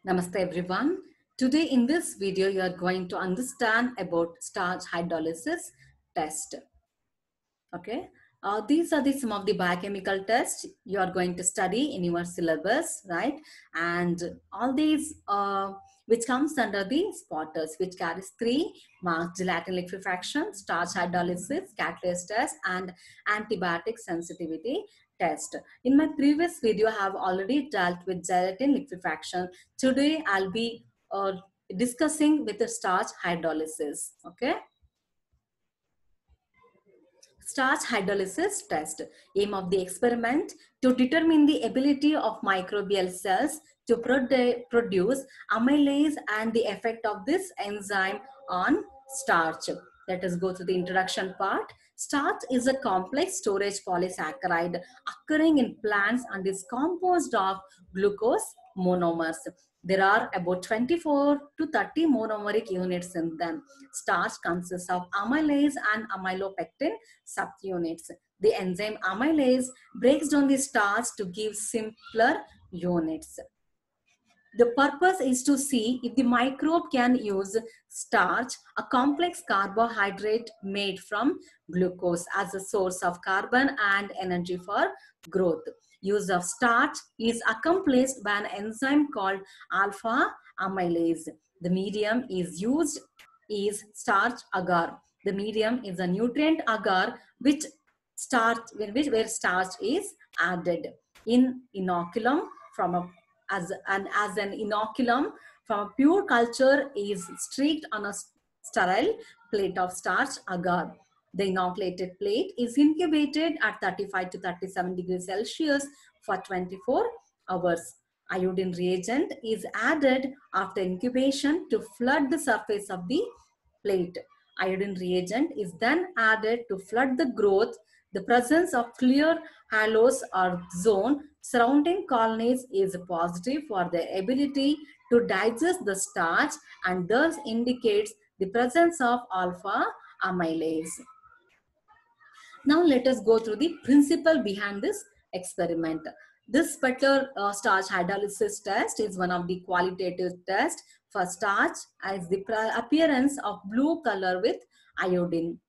Namaste everyone. Today in this video you are going to understand about starch hydrolysis test. Okay. These are some of the biochemical tests you are going to study in your syllabus, right? And all these which comes under the spotters, which carries 3 marks: gelatin liquefaction, starch hydrolysis, catalase test, and antibiotic sensitivity test. In my previous video, I have already dealt with gelatin liquefaction. Today, I'll be discussing with the starch hydrolysis. Okay. Starch hydrolysis test. Aim of the experiment to determine the ability of microbial cells to produce amylase and the effect of this enzyme on starch. Let us go to the introduction part. Starch is a complex storage polysaccharide occurring in plants and is composed of glucose monomers. There are about 24 to 30 monomeric units in them. Starch consists of amylase and amylopectin subunits. The enzyme amylase breaks down the starch to give simpler units. The purpose is to see if the microbe can use starch, a complex carbohydrate made from glucose, as a source of carbon and energy for growth. Use of starch is accomplished by an enzyme called alpha amylase. The medium is used is starch agar. The medium is a nutrient agar which where starch is added. In inoculum from a as an inoculum from a pure culture is streaked on a sterile plate of starch agar. The inoculated plate is incubated at 35 to 37 degrees Celsius for 24 hours. Iodine reagent is added after incubation to flood the surface of the plate. Iodine reagent is then added to flood the growth. The presence of clear halos or zone surrounding colonies is positive for their ability to digest the starch and thus indicates the presence of alpha amylase. Now let us go through the principle behind this experiment. This particular starch hydrolysis test is one of the qualitative tests for starch as the appearance of blue color with iodine.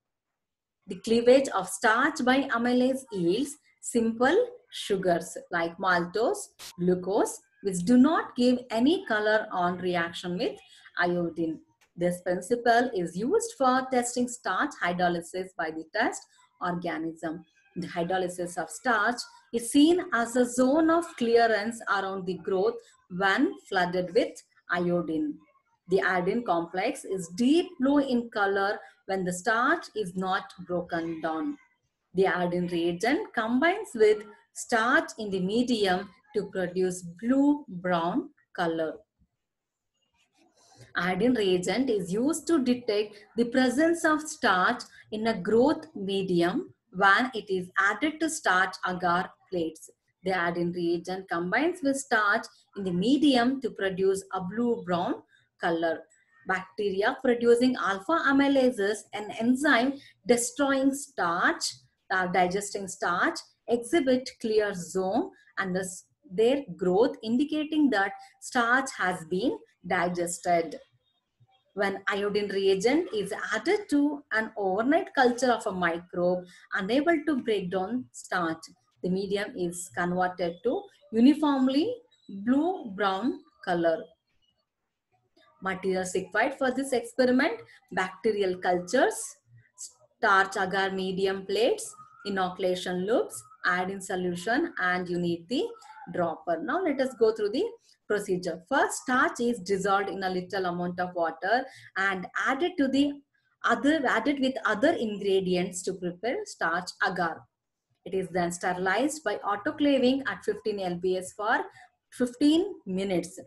The cleavage of starch by amylase yields simple sugars like maltose, glucose, which do not give any color on reaction with iodine. This principle is used for testing starch hydrolysis by the test organism. The hydrolysis of starch is seen as a zone of clearance around the growth when flooded with iodine. The iodine complex is deep blue in color when the starch is not broken down. The iodine reagent combines with starch in the medium to produce blue-brown color. Iodine reagent is used to detect the presence of starch in a growth medium when it is added to starch agar plates. The iodine reagent combines with starch in the medium to produce a blue-brown color. Bacteria producing alpha amylases, an enzyme destroying starch, digesting starch, exhibit clear zone and their growth indicating that starch has been digested. When iodine reagent is added to an overnight culture of a microbe unable to break down starch, the medium is converted to uniformly blue-brown color. Materials required for this experiment: bacterial cultures, starch agar medium plates, inoculation loops, iodine solution, and you need the dropper. Now let us go through the procedure. First, starch is dissolved in a little amount of water and added with other ingredients to prepare starch agar. It is then sterilized by autoclaving at 15 lbs for 15 minutes.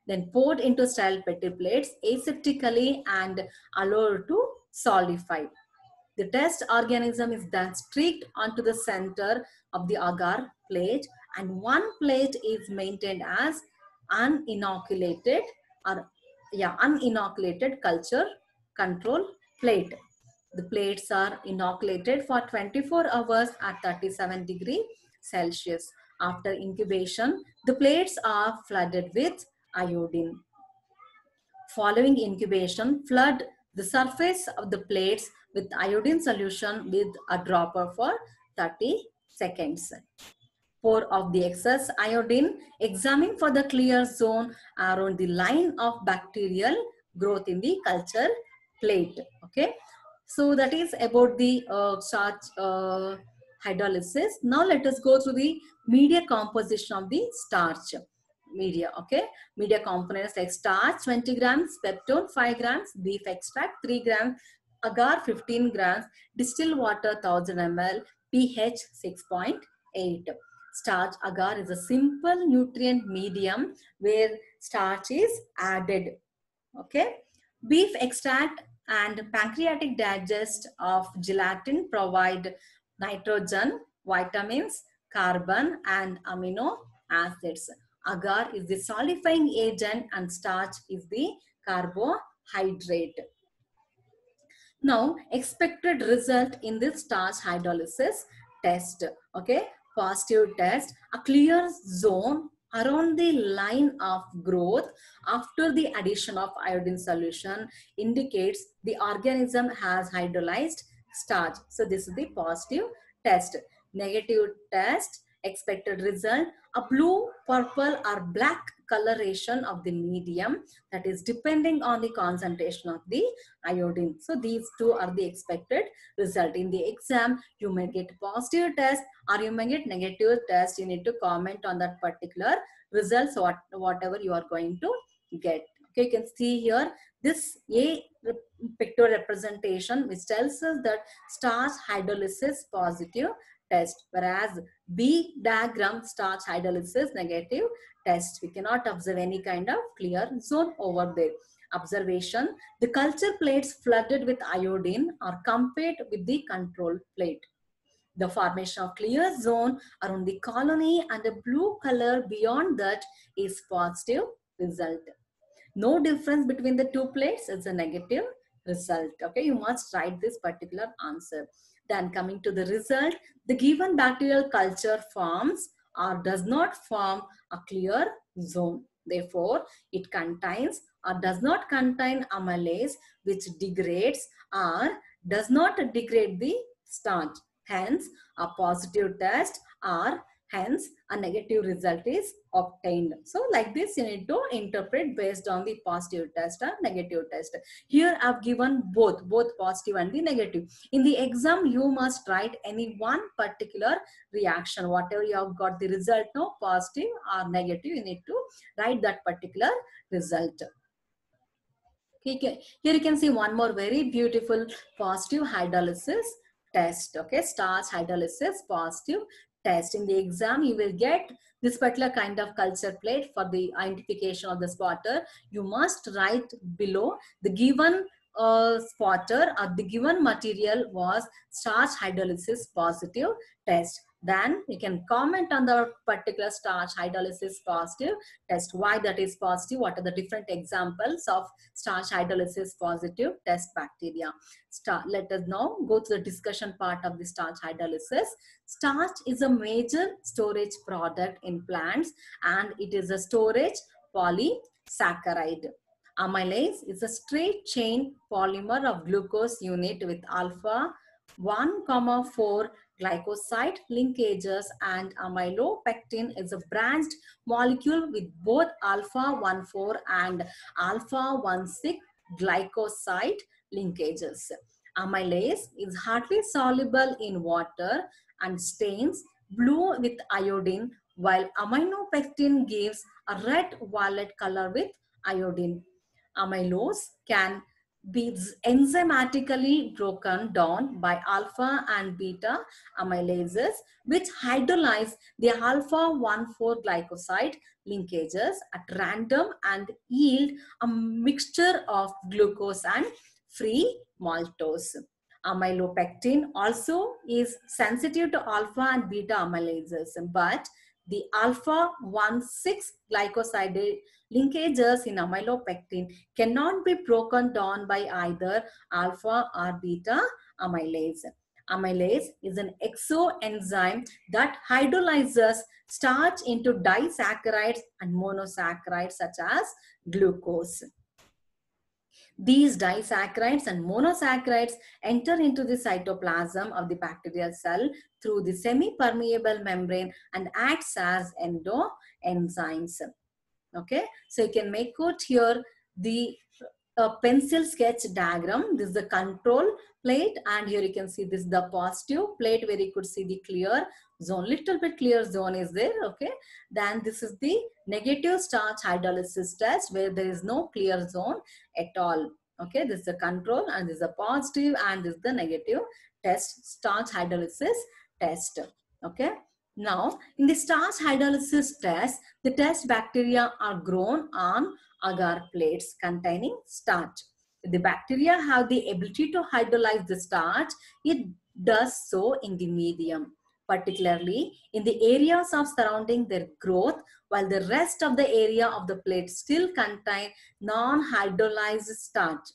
Then poured into sterile petri plates aseptically and allowed to solidify. The test organism is then streaked onto the center of the agar plate, and one plate is maintained as uninoculated culture control plate. The plates are inoculated for 24 hours at 37 degrees Celsius. After incubation, the plates are flooded with iodine. Following incubation, flood the surface of the plates with iodine solution with a dropper for 30 seconds. Pour off the excess iodine. Examine for the clear zone around the line of bacterial growth in the culture plate. Okay. So that is about the starch hydrolysis. Now let us go through the media composition of the starch media. Okay. Media components like starch 20 grams, peptone 5 grams, beef extract 3 grams, agar 15 grams, distilled water 1000 ml, pH 6.8. Starch agar is a simple nutrient medium where starch is added. Okay. Beef extract and pancreatic digest of gelatin provide nitrogen, vitamins, carbon, and amino acids. Agar is the solidifying agent and starch is the carbohydrate. Now, expected result in this starch hydrolysis test. Okay, positive test, a clear zone around the line of growth after the addition of iodine solution indicates the organism has hydrolyzed starch. So this is the positive test. Negative test, expected result, a blue, purple or black coloration of the medium, that is depending on the concentration of the iodine. So these two are the expected result. In the exam, you may get positive test or you may get negative test. You need to comment on that particular results, whatever you are going to get. Okay, you can see here this A pictorial representation which tells us that starch hydrolysis positive test, whereas B diagram starch hydrolysis negative test. We cannot observe any kind of clear zone over there. Observation, the culture plates flooded with iodine are compared with the control plate. The formation of clear zone around the colony and a blue color beyond that is positive result. No difference between the two plates is a negative result. Okay, you must write this particular answer. Then coming to the result, the given bacterial culture forms or does not form a clear zone. Therefore, it contains or does not contain amylase which degrades or does not degrade the starch. Hence, a positive test or hence a negative result is obtained. So like this you need to interpret based on the positive test or negative test. Here I've given both positive and the negative. In the exam you must write any one particular reaction. Whatever you have got the result, no positive or negative, you need to write that particular result. Okay, here you can see one more very beautiful positive hydrolysis test. Okay, starch hydrolysis positive test. In the exam you will get this particular kind of culture plate. For the identification of the spotter, you must write below the given spotter or the given material was starch hydrolysis positive test. Then you can comment on the particular starch hydrolysis positive test, why that is positive, what are the different examples of starch hydrolysis positive test bacteria. Let us now go to the discussion part of the starch hydrolysis. Starch is a major storage product in plants and it is a storage polysaccharide. Amylase is a straight chain polymer of glucose unit with alpha 1,4 glycoside linkages, and amylopectin is a branched molecule with both alpha 1,4 and alpha 1,6 glycoside linkages. Amylase is hardly soluble in water and stains blue with iodine, while amylopectin gives a red violet color with iodine. Amylose can be enzymatically broken down by alpha and beta amylases, which hydrolyze the alpha 1,4 glycoside linkages at random and yield a mixture of glucose and free maltose. Amylopectin also is sensitive to alpha and beta amylases, but the alpha 1,6 glycoside linkages in amylopectin cannot be broken down by either alpha or beta amylase. Amylase is an exoenzyme that hydrolyzes starch into disaccharides and monosaccharides such as glucose. These disaccharides and monosaccharides enter into the cytoplasm of the bacterial cell through the semi-permeable membrane and acts as endoenzymes. Okay, so you can make out here the pencil sketch diagram. This is the control plate, and here you can see this is the positive plate where you could see the clear zone, little bit clear zone is there. Okay, then this is the negative starch hydrolysis test where there is no clear zone at all. Okay, this is the control, and this is the positive, and this is the negative test, starch hydrolysis test. Okay, now in the starch hydrolysis test, the test bacteria are grown on agar plates containing starch. The bacteria have the ability to hydrolyze the starch. It does so in the medium, particularly in the areas of surrounding their growth, while the rest of the area of the plate still contain non-hydrolyzed starch.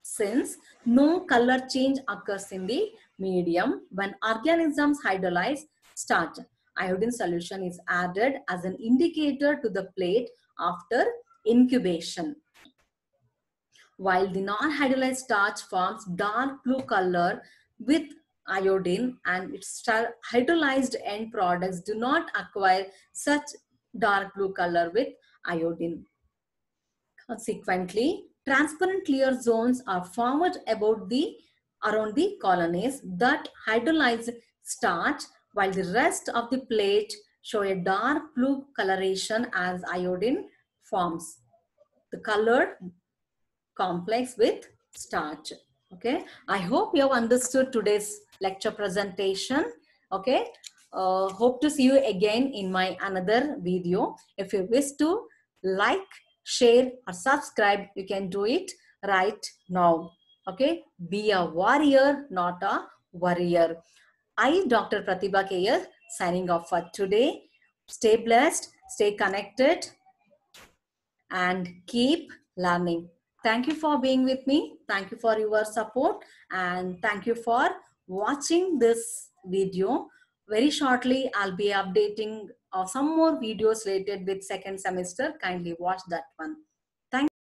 Since no color change occurs in the medium, when organisms hydrolyze starch, iodine solution is added as an indicator to the plate after incubation. While the non-hydrolyzed starch forms dark blue color with iodine, and its hydrolyzed end products do not acquire such dark blue color with iodine. Consequently, transparent clear zones are formed around the colonies that hydrolyze starch, while the rest of the plate show a dark blue coloration as iodine forms the colored complex with starch. Okay, I hope you have understood today's lecture presentation. Okay, hope to see you again in my another video. If you wish to like, share or subscribe, you can do it right now. Okay, be a warrior, not a warrior. I, Dr. Pratibha Kayar, signing off for today. Stay blessed, stay connected, and keep learning. Thank you for being with me. Thank you for your support, and thank you for watching this video. Very shortly, I'll be updating some more videos related with second semester. Kindly watch that one.